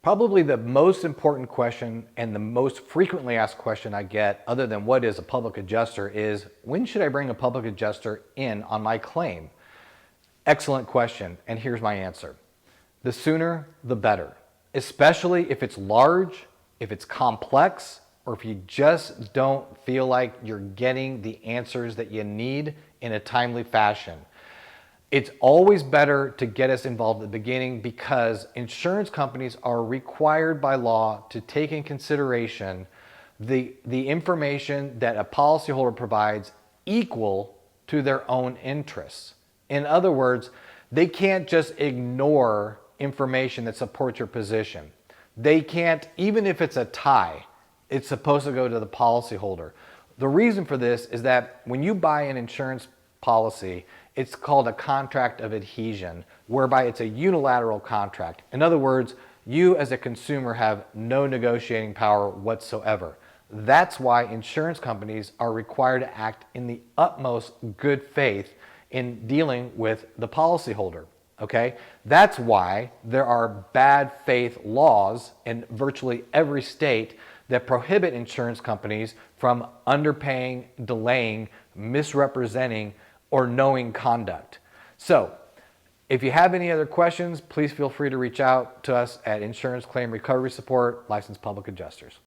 Probably the most important question and the most frequently asked question I get, other than what is a public adjuster, is when should I bring a public adjuster in on my claim? Excellent question, and here's my answer. The sooner, the better, especially if it's large, if it's complex, or if you just don't feel like you're getting the answers that you need in a timely fashion. It's always better to get us involved at the beginning because insurance companies are required by law to take in consideration the information that a policyholder provides equal to their own interests. In other words, they can't just ignore information that supports your position. They can't, even if it's a tie, it's supposed to go to the policyholder. The reason for this is that when you buy an insurance policy, it's called a contract of adhesion, whereby it's a unilateral contract. In other words, you as a consumer have no negotiating power whatsoever. That's why insurance companies are required to act in the utmost good faith in dealing with the policyholder. Okay? That's why there are bad faith laws in virtually every state that prohibit insurance companies from underpaying, delaying, misrepresenting, or knowing conduct. So, if you have any other questions, please feel free to reach out to us at Insurance Claim Recovery Support, licensed public adjusters.